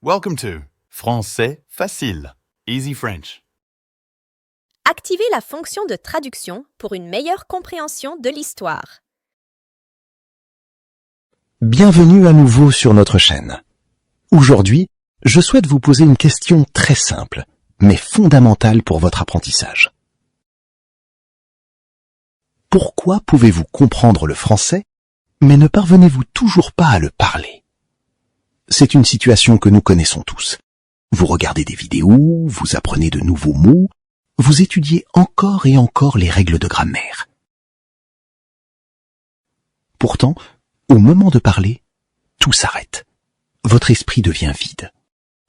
Welcome to Français facile, Easy French. Activez la fonction de traduction pour une meilleure compréhension de l'histoire. Bienvenue à nouveau sur notre chaîne. Aujourd'hui, je souhaite vous poser une question très simple, mais fondamentale pour votre apprentissage. Pourquoi pouvez-vous comprendre le français, mais ne parvenez-vous toujours pas à le parler ? C'est une situation que nous connaissons tous. Vous regardez des vidéos, vous apprenez de nouveaux mots, vous étudiez encore et encore les règles de grammaire. Pourtant, au moment de parler, tout s'arrête. Votre esprit devient vide.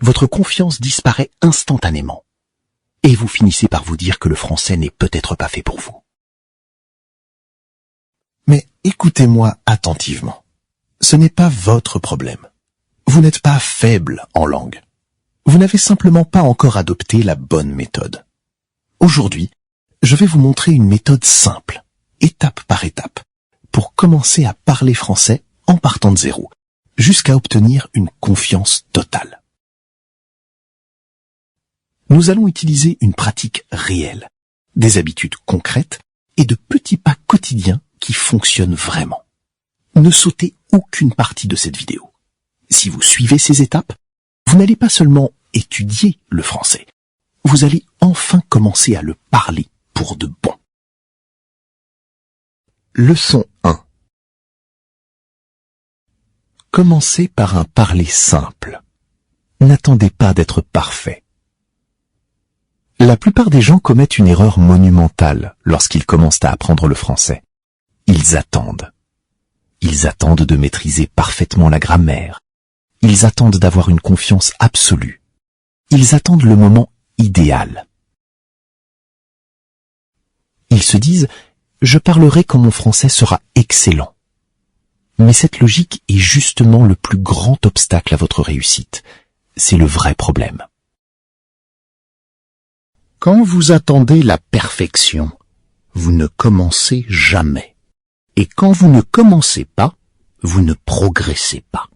Votre confiance disparaît instantanément. Et vous finissez par vous dire que le français n'est peut-être pas fait pour vous. Mais écoutez-moi attentivement. Ce n'est pas votre problème. Vous n'êtes pas faible en langue. Vous n'avez simplement pas encore adopté la bonne méthode. Aujourd'hui, je vais vous montrer une méthode simple, étape par étape, pour commencer à parler français en partant de zéro, jusqu'à obtenir une confiance totale. Nous allons utiliser une pratique réelle, des habitudes concrètes et de petits pas quotidiens qui fonctionnent vraiment. Ne sautez aucune partie de cette vidéo. Si vous suivez ces étapes, vous n'allez pas seulement étudier le français, vous allez enfin commencer à le parler pour de bon. Leçon 1. Commencez par un parler simple. N'attendez pas d'être parfait. La plupart des gens commettent une erreur monumentale lorsqu'ils commencent à apprendre le français. Ils attendent. Ils attendent de maîtriser parfaitement la grammaire. Ils attendent d'avoir une confiance absolue. Ils attendent le moment idéal. Ils se disent « Je parlerai quand mon français sera excellent ». Mais cette logique est justement le plus grand obstacle à votre réussite. C'est le vrai problème. Quand vous attendez la perfection, vous ne commencez jamais. Et quand vous ne commencez pas, vous ne progressez pas.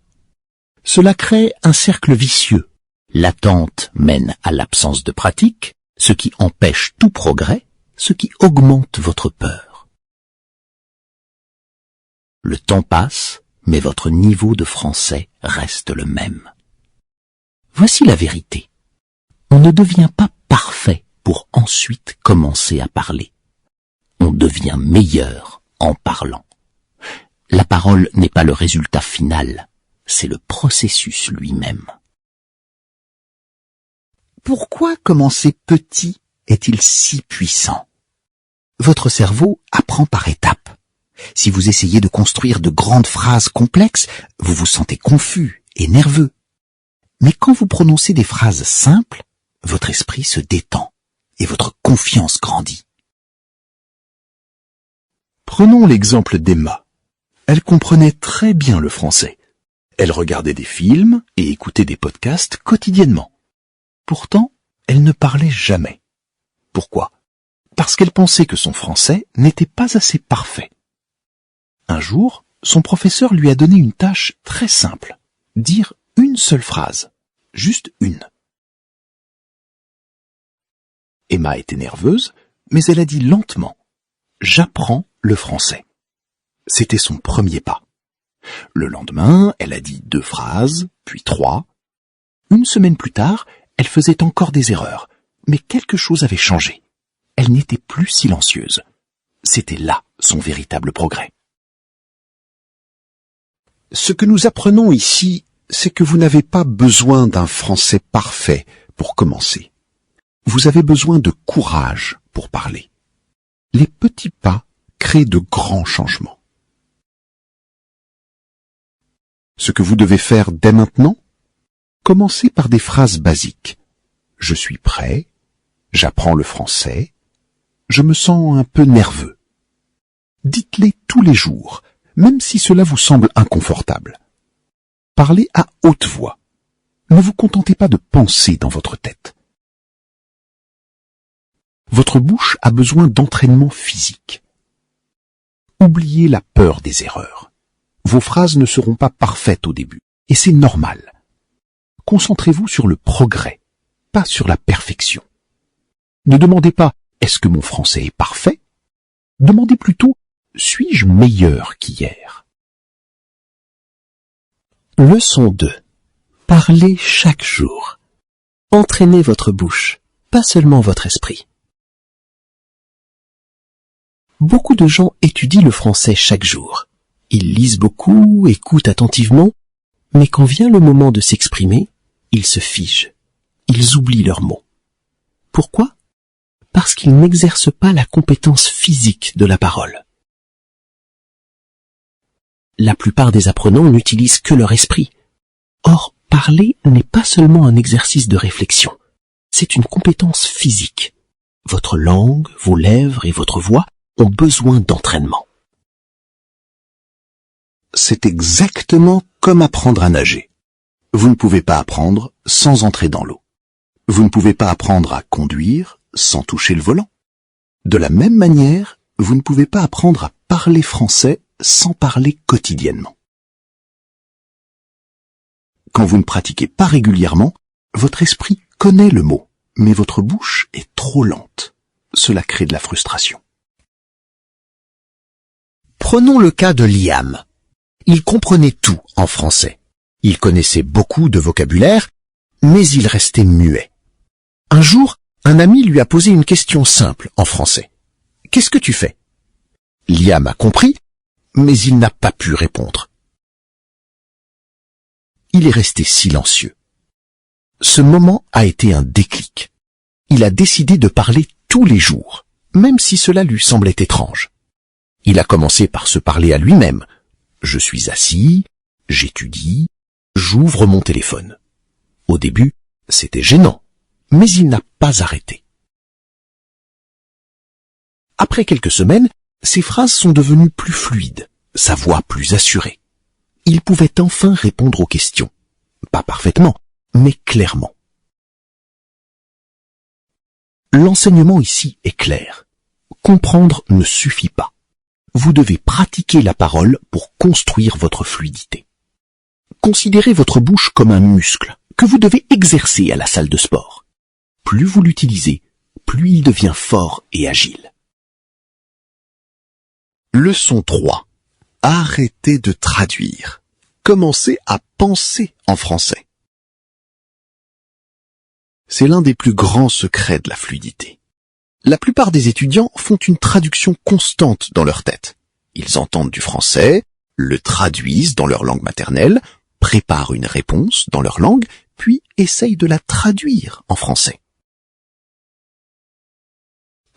Cela crée un cercle vicieux. L'attente mène à l'absence de pratique, ce qui empêche tout progrès, ce qui augmente votre peur. Le temps passe, mais votre niveau de français reste le même. Voici la vérité. On ne devient pas parfait pour ensuite commencer à parler. On devient meilleur en parlant. La parole n'est pas le résultat final. C'est le processus lui-même. Pourquoi commencer petit est-il si puissant ? Votre cerveau apprend par étapes. Si vous essayez de construire de grandes phrases complexes, vous vous sentez confus et nerveux. Mais quand vous prononcez des phrases simples, votre esprit se détend et votre confiance grandit. Prenons l'exemple d'Emma. Elle comprenait très bien le français. Elle regardait des films et écoutait des podcasts quotidiennement. Pourtant, elle ne parlait jamais. Pourquoi ? Parce qu'elle pensait que son français n'était pas assez parfait. Un jour, son professeur lui a donné une tâche très simple. Dire une seule phrase. Juste une. Emma était nerveuse, mais elle a dit lentement « J'apprends le français ». C'était son premier pas. Le lendemain, elle a dit 2 phrases, puis 3. Une semaine plus tard, elle faisait encore des erreurs, mais quelque chose avait changé. Elle n'était plus silencieuse. C'était là son véritable progrès. Ce que nous apprenons ici, c'est que vous n'avez pas besoin d'un français parfait pour commencer. Vous avez besoin de courage pour parler. Les petits pas créent de grands changements. Ce que vous devez faire dès maintenant, commencez par des phrases basiques. Je suis prêt, j'apprends le français, je me sens un peu nerveux. Dites-les tous les jours, même si cela vous semble inconfortable. Parlez à haute voix. Ne vous contentez pas de penser dans votre tête. Votre bouche a besoin d'entraînement physique. Oubliez la peur des erreurs. Vos phrases ne seront pas parfaites au début, et c'est normal. concentrez-vous sur le progrès, pas sur la perfection. Ne demandez pas « est-ce que mon français est parfait ?» Demandez plutôt « suis-je meilleur qu'hier ?» Leçon 2. Parlez chaque jour. Entraînez votre bouche, pas seulement votre esprit. Beaucoup de gens étudient le français chaque jour. Ils lisent beaucoup, écoutent attentivement, mais quand vient le moment de s'exprimer, ils se figent. Ils oublient leurs mots. Pourquoi ? Parce qu'ils n'exercent pas la compétence physique de la parole. La plupart des apprenants n'utilisent que leur esprit. Or, parler n'est pas seulement un exercice de réflexion, c'est une compétence physique. Votre langue, vos lèvres et votre voix ont besoin d'entraînement. C'est exactement comme apprendre à nager. Vous ne pouvez pas apprendre sans entrer dans l'eau. Vous ne pouvez pas apprendre à conduire sans toucher le volant. De la même manière, vous ne pouvez pas apprendre à parler français sans parler quotidiennement. Quand vous ne pratiquez pas régulièrement, votre esprit connaît le mot, mais votre bouche est trop lente. Cela crée de la frustration. Prenons le cas de Liam. Il comprenait tout en français. Il connaissait beaucoup de vocabulaire, mais il restait muet. Un jour, un ami lui a posé une question simple en français. « Qu'est-ce que tu fais ?» Liam a compris, mais il n'a pas pu répondre. Il est resté silencieux. Ce moment a été un déclic. Il a décidé de parler tous les jours, même si cela lui semblait étrange. Il a commencé par se parler à lui-même. « Je suis assis, j'étudie, j'ouvre mon téléphone. » Au début, c'était gênant, mais il n'a pas arrêté. Après quelques semaines, ses phrases sont devenues plus fluides, sa voix plus assurée. Il pouvait enfin répondre aux questions. Pas parfaitement, mais clairement. L'enseignement ici est clair. Comprendre ne suffit pas. Vous devez pratiquer la parole pour construire votre fluidité. Considérez votre bouche comme un muscle que vous devez exercer à la salle de sport. Plus vous l'utilisez, plus il devient fort et agile. Leçon 3. Arrêtez de traduire. Commencez à penser en français. C'est l'un des plus grands secrets de la fluidité. La plupart des étudiants font une traduction constante dans leur tête. Ils entendent du français, le traduisent dans leur langue maternelle, préparent une réponse dans leur langue, puis essayent de la traduire en français.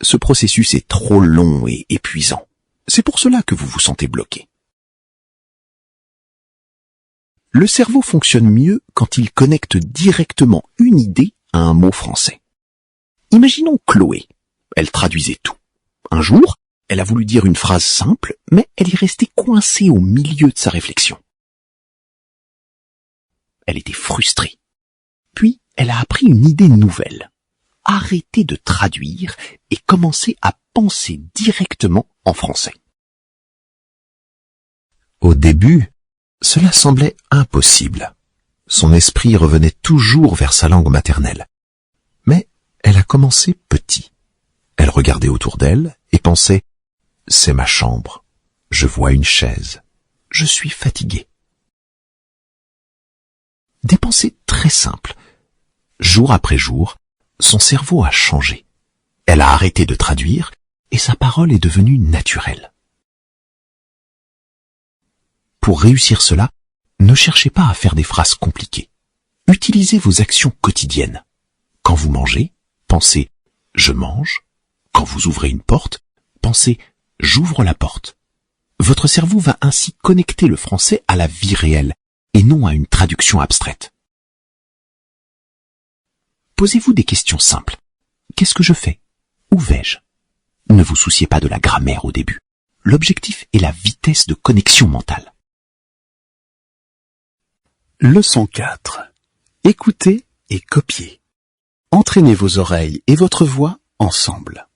Ce processus est trop long et épuisant. C'est pour cela que vous vous sentez bloqué. Le cerveau fonctionne mieux quand il connecte directement une idée à un mot français. Imaginons Chloé. Elle traduisait tout. Un jour, elle a voulu dire une phrase simple, mais elle est restée coincée au milieu de sa réflexion. Elle était frustrée. Puis, elle a appris une idée nouvelle. Arrêtez de traduire et commencez à penser directement en français. Au début, cela semblait impossible. Son esprit revenait toujours vers sa langue maternelle. Mais elle a commencé petit. Elle regardait autour d'elle et pensait « C'est ma chambre, je vois une chaise, je suis fatiguée. » Des pensées très simples. Jour après jour, son cerveau a changé. Elle a arrêté de traduire et sa parole est devenue naturelle. Pour réussir cela, ne cherchez pas à faire des phrases compliquées. Utilisez vos actions quotidiennes. Quand vous mangez, pensez « je mange ». Quand vous ouvrez une porte, pensez « j'ouvre la porte ». Votre cerveau va ainsi connecter le français à la vie réelle et non à une traduction abstraite. Posez-vous des questions simples. Qu'est-ce que je fais ? Où vais-je ? Ne vous souciez pas de la grammaire au début. L'objectif est la vitesse de connexion mentale. Leçon 4. Écoutez et copiez. Entraînez vos oreilles et votre voix ensemble.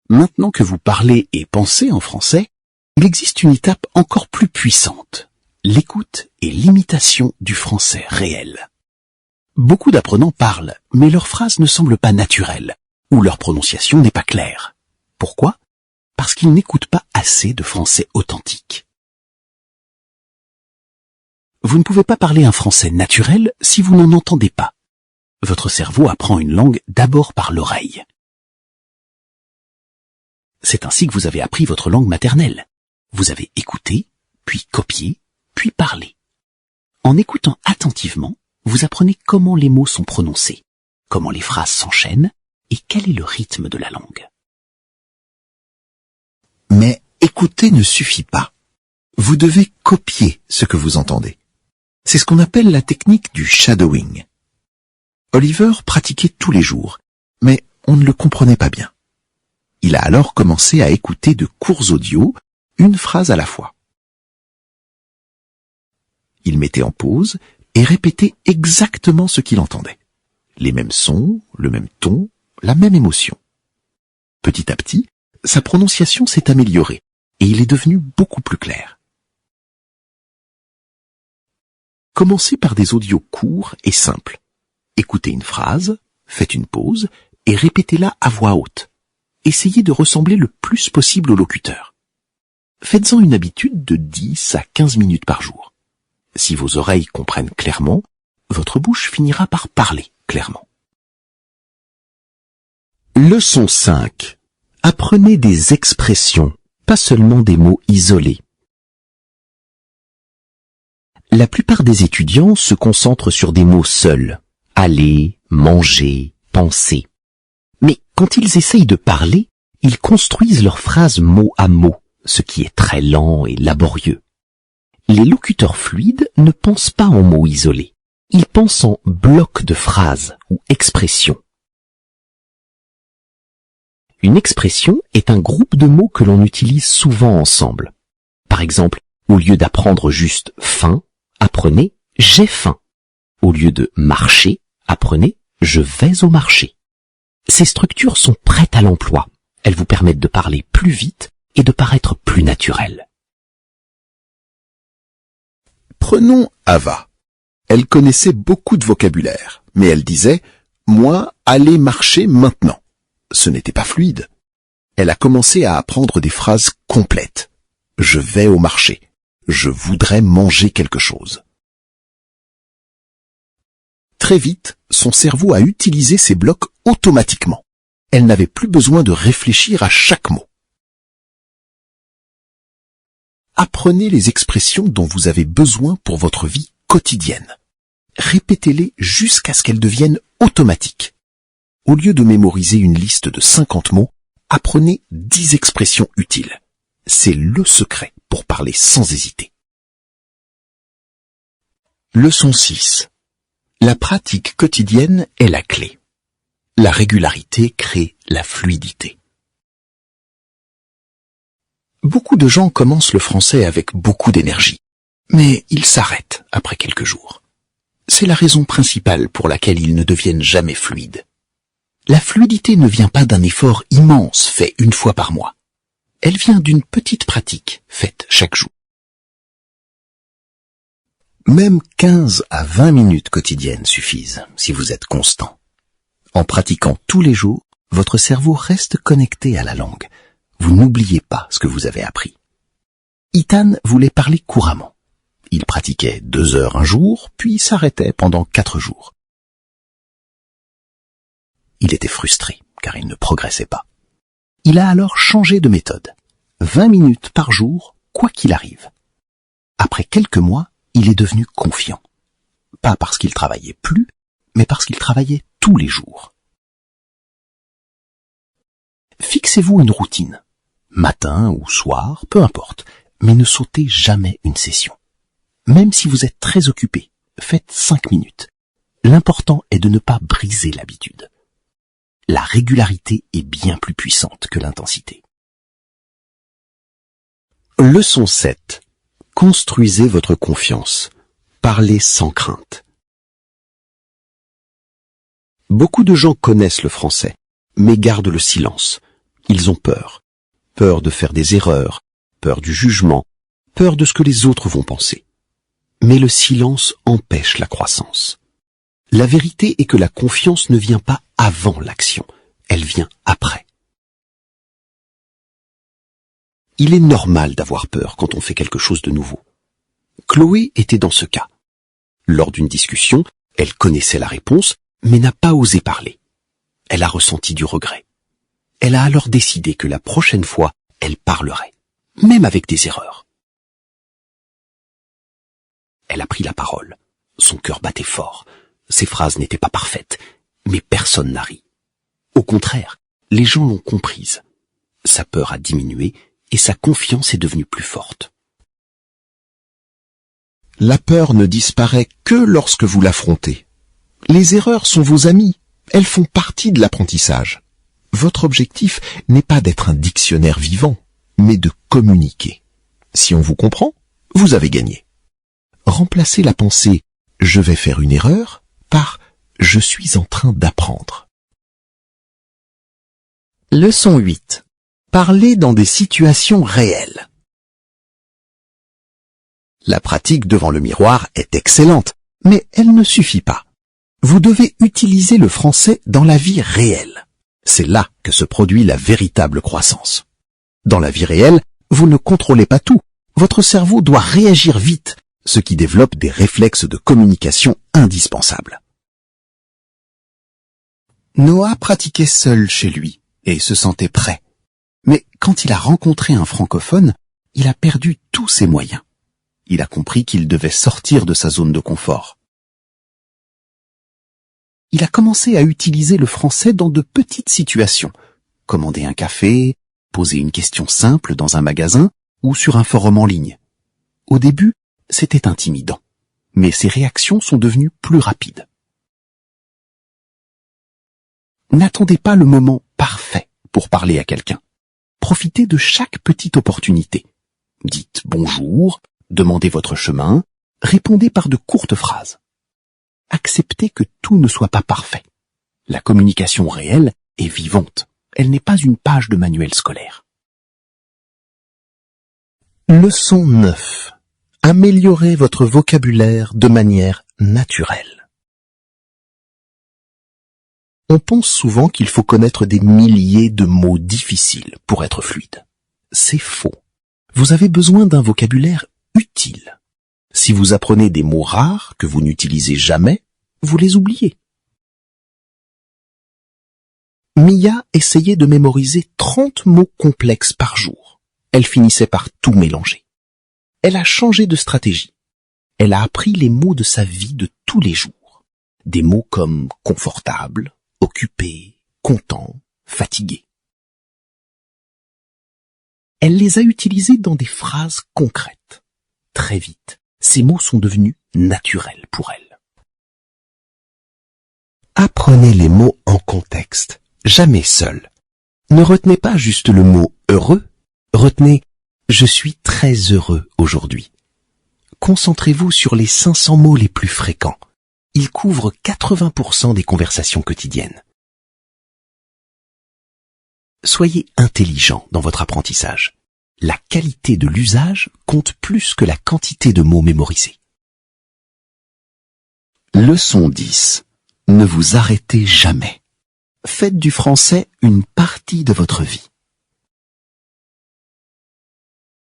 Maintenant que vous parlez et pensez en français, il existe une étape encore plus puissante. l'écoute est l'imitation du français réel. Beaucoup d'apprenants parlent, mais leurs phrases ne semblent pas naturelles, ou leur prononciation n'est pas claire. Pourquoi ? Parce qu'ils n'écoutent pas assez de français authentique. Vous ne pouvez pas parler un français naturel si vous n'en entendez pas. Votre cerveau apprend une langue d'abord par l'oreille. C'est ainsi que vous avez appris votre langue maternelle. Vous avez écouté, puis copié, puis parlé. En écoutant attentivement, vous apprenez comment les mots sont prononcés, comment les phrases s'enchaînent et quel est le rythme de la langue. Mais écouter ne suffit pas. Vous devez copier ce que vous entendez. C'est ce qu'on appelle la technique du shadowing. Oliver pratiquait tous les jours, mais on ne le comprenait pas bien. Il a alors commencé à écouter de courts audios, une phrase à la fois. Il mettait en pause et répétait exactement ce qu'il entendait. Les mêmes sons, le même ton, la même émotion. Petit à petit, sa prononciation s'est améliorée et il est devenu beaucoup plus clair. Commencez par des audios courts et simples. Écoutez une phrase, faites une pause et répétez-la à voix haute. Essayez de ressembler le plus possible au locuteur. Faites-en une habitude de 10 à 15 minutes par jour. Si vos oreilles comprennent clairement, votre bouche finira par parler clairement. Leçon 5. Apprenez des expressions, pas seulement des mots isolés. La plupart des étudiants se concentrent sur des mots seuls. Aller, manger, penser. Mais quand ils essayent de parler, ils construisent leurs phrases mot à mot, ce qui est très lent et laborieux. Les locuteurs fluides ne pensent pas en mots isolés. Ils pensent en blocs de phrases ou expressions. Une expression est un groupe de mots que l'on utilise souvent ensemble. Par exemple, au lieu d'apprendre juste faim, apprenez j'ai faim. Au lieu de marcher, apprenez je vais au marché. Ces structures sont prêtes à l'emploi. Elles vous permettent de parler plus vite et de paraître plus naturel. Prenons Ava. Elle connaissait beaucoup de vocabulaire, mais elle disait « Moi, allez marcher maintenant ». Ce n'était pas fluide. Elle a commencé à apprendre des phrases complètes. « Je vais au marché »,« Je voudrais manger quelque chose ». Très vite, son cerveau a utilisé ces blocs automatiquement. Elle n'avait plus besoin de réfléchir à chaque mot. Apprenez les expressions dont vous avez besoin pour votre vie quotidienne. Répétez-les jusqu'à ce qu'elles deviennent automatiques. Au lieu de mémoriser une liste de 50 mots, apprenez 10 expressions utiles. C'est le secret pour parler sans hésiter. Leçon 6. La pratique quotidienne est la clé. La régularité crée la fluidité. Beaucoup de gens commencent le français avec beaucoup d'énergie, mais ils s'arrêtent après quelques jours. C'est la raison principale pour laquelle ils ne deviennent jamais fluides. La fluidité ne vient pas d'un effort immense fait une fois par mois. Elle vient d'une petite pratique faite chaque jour. Même 15 à 20 minutes quotidiennes suffisent si vous êtes constant. En pratiquant tous les jours, votre cerveau reste connecté à la langue. Vous n'oubliez pas ce que vous avez appris. Ethan voulait parler couramment. Il pratiquait 2 heures un jour, puis s'arrêtait pendant 4 jours. Il était frustré, car il ne progressait pas. Il a alors changé de méthode. 20 minutes par jour, quoi qu'il arrive. Après quelques mois, il est devenu confiant. Pas parce qu'il travaillait plus, mais parce qu'il travaillait tous les jours. Fixez-vous une routine. Matin ou soir, peu importe, mais ne sautez jamais une session. Même si vous êtes très occupé, faites 5 minutes. L'important est de ne pas briser l'habitude. La régularité est bien plus puissante que l'intensité. Leçon 7. Construisez votre confiance. Parlez sans crainte. Beaucoup de gens connaissent le français, mais gardent le silence. Ils ont peur. Peur de faire des erreurs, peur du jugement, peur de ce que les autres vont penser. Mais le silence empêche la croissance. La vérité est que la confiance ne vient pas avant l'action, elle vient après. Il est normal d'avoir peur quand on fait quelque chose de nouveau. Chloé était dans ce cas. Lors d'une discussion, elle connaissait la réponse, mais n'a pas osé parler. Elle a ressenti du regret. Elle a alors décidé que la prochaine fois, elle parlerait, même avec des erreurs. Elle a pris la parole. Son cœur battait fort. Ses phrases n'étaient pas parfaites, mais personne n'a ri. Au contraire, les gens l'ont comprise. Sa peur a diminué et sa confiance est devenue plus forte. La peur ne disparaît que lorsque vous l'affrontez. Les erreurs sont vos amies. Elles font partie de l'apprentissage. Votre objectif n'est pas d'être un dictionnaire vivant, mais de communiquer. Si on vous comprend, vous avez gagné. Remplacez la pensée « je vais faire une erreur » par « je suis en train d'apprendre ». Leçon 8. Parlez dans des situations réelles. La pratique devant le miroir est excellente, mais elle ne suffit pas. Vous devez utiliser le français dans la vie réelle. C'est là que se produit la véritable croissance. Dans la vie réelle, vous ne contrôlez pas tout. Votre cerveau doit réagir vite, ce qui développe des réflexes de communication indispensables. Noah pratiquait seul chez lui et se sentait prêt. Mais quand il a rencontré un francophone, il a perdu tous ses moyens. Il a compris qu'il devait sortir de sa zone de confort. Il a commencé à utiliser le français dans de petites situations. Commander un café, poser une question simple dans un magasin ou sur un forum en ligne. Au début, c'était intimidant, mais ses réactions sont devenues plus rapides. N'attendez pas le moment parfait pour parler à quelqu'un. Profitez de chaque petite opportunité. Dites bonjour, demandez votre chemin, répondez par de courtes phrases. Acceptez que tout ne soit pas parfait. La communication réelle est vivante. Elle n'est pas une page de manuel scolaire. Leçon 9. Améliorez votre vocabulaire de manière naturelle. On pense souvent qu'il faut connaître des milliers de mots difficiles pour être fluide. C'est faux. Vous avez besoin d'un vocabulaire utile. Si vous apprenez des mots rares que vous n'utilisez jamais, vous les oubliez. Mia essayait de mémoriser 30 mots complexes par jour. Elle finissait par tout mélanger. Elle a changé de stratégie. Elle a appris les mots de sa vie de tous les jours. Des mots comme confortable, occupé, content, fatigué. Elle les a utilisés dans des phrases concrètes. Très vite, ces mots sont devenus naturels pour elle. Apprenez les mots en contexte, jamais seul. Ne retenez pas juste le mot heureux, retenez « je suis très heureux aujourd'hui ». Concentrez-vous sur les 500 mots les plus fréquents. Ils couvrent 80% des conversations quotidiennes. Soyez intelligent dans votre apprentissage. La qualité de l'usage compte plus que la quantité de mots mémorisés. Leçon 10. Ne vous arrêtez jamais. Faites du français une partie de votre vie.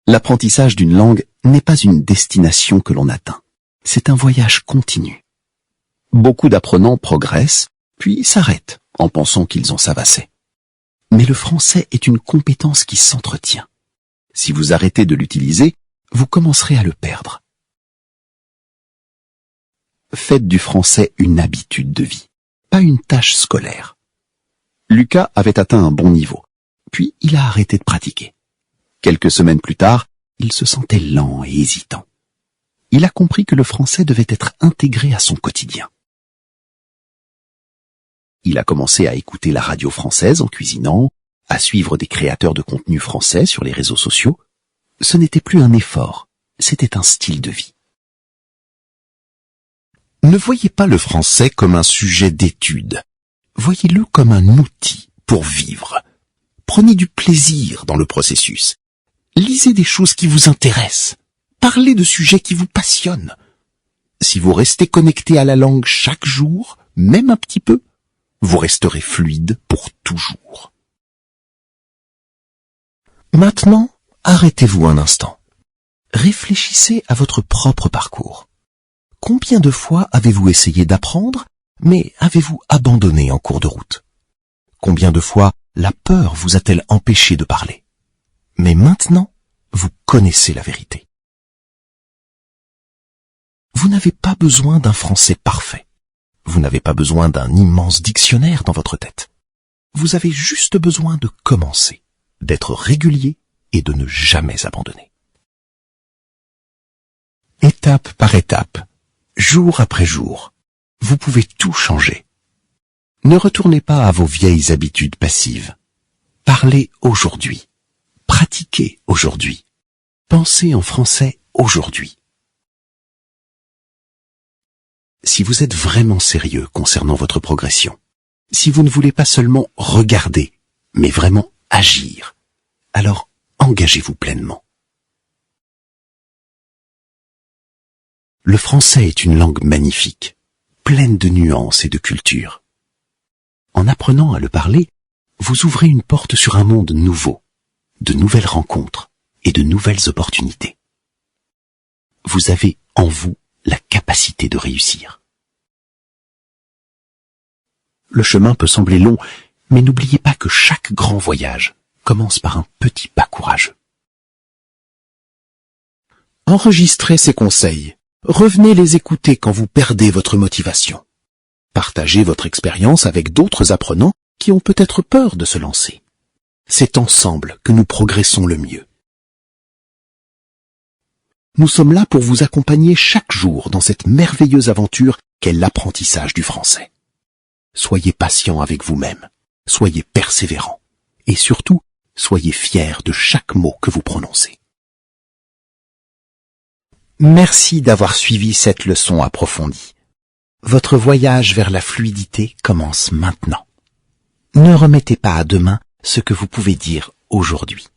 L'apprentissage d'une langue n'est pas une destination que l'on atteint. C'est un voyage continu. Beaucoup d'apprenants progressent, puis s'arrêtent en pensant qu'ils en savent assez. Mais le français est une compétence qui s'entretient. Si vous arrêtez de l'utiliser, vous commencerez à le perdre. Faites du français une habitude de vie, pas une tâche scolaire. Lucas avait atteint un bon niveau, puis il a arrêté de pratiquer. Quelques semaines plus tard, il se sentait lent et hésitant. Il a compris que le français devait être intégré à son quotidien. Il a commencé à écouter la radio française en cuisinant, à suivre des créateurs de contenu français sur les réseaux sociaux. Ce n'était plus un effort, c'était un style de vie. Ne voyez pas le français comme un sujet d'étude. Voyez-le comme un outil pour vivre. Prenez du plaisir dans le processus. Lisez des choses qui vous intéressent. Parlez de sujets qui vous passionnent. Si vous restez connecté à la langue chaque jour, même un petit peu, vous resterez fluide pour toujours. Maintenant, arrêtez-vous un instant. Réfléchissez à votre propre parcours. Combien de fois avez-vous essayé d'apprendre, mais avez-vous abandonné en cours de route? Combien de fois la peur vous a-t-elle empêché de parler? Mais maintenant, vous connaissez la vérité. Vous n'avez pas besoin d'un français parfait. Vous n'avez pas besoin d'un immense dictionnaire dans votre tête. Vous avez juste besoin de commencer, d'être régulier et de ne jamais abandonner. Étape par étape, jour après jour, vous pouvez tout changer. Ne retournez pas à vos vieilles habitudes passives. Parlez aujourd'hui. Pratiquez aujourd'hui. Pensez en français aujourd'hui. Si vous êtes vraiment sérieux concernant votre progression, si vous ne voulez pas seulement regarder, mais vraiment agir, alors engagez-vous pleinement. Le français est une langue magnifique, pleine de nuances et de culture. En apprenant à le parler, vous ouvrez une porte sur un monde nouveau, de nouvelles rencontres et de nouvelles opportunités. Vous avez en vous la capacité de réussir. Le chemin peut sembler long, mais n'oubliez pas que chaque grand voyage commence par un petit pas courageux. Enregistrez ces conseils. Revenez les écouter quand vous perdez votre motivation. Partagez votre expérience avec d'autres apprenants qui ont peut-être peur de se lancer. C'est ensemble que nous progressons le mieux. Nous sommes là pour vous accompagner chaque jour dans cette merveilleuse aventure qu'est l'apprentissage du français. Soyez patient avec vous-même, soyez persévérant et surtout, soyez fiers de chaque mot que vous prononcez. Merci d'avoir suivi cette leçon approfondie. Votre voyage vers la fluidité commence maintenant. Ne remettez pas à demain ce que vous pouvez dire aujourd'hui.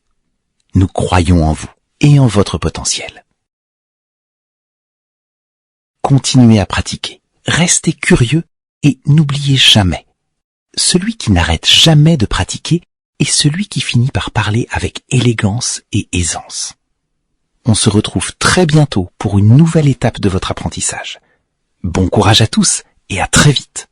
Nous croyons en vous et en votre potentiel. Continuez à pratiquer, restez curieux et n'oubliez jamais, celui qui n'arrête jamais de pratiquer est celui qui finit par parler avec élégance et aisance. On se retrouve très bientôt pour une nouvelle étape de votre apprentissage. Bon courage à tous et à très vite.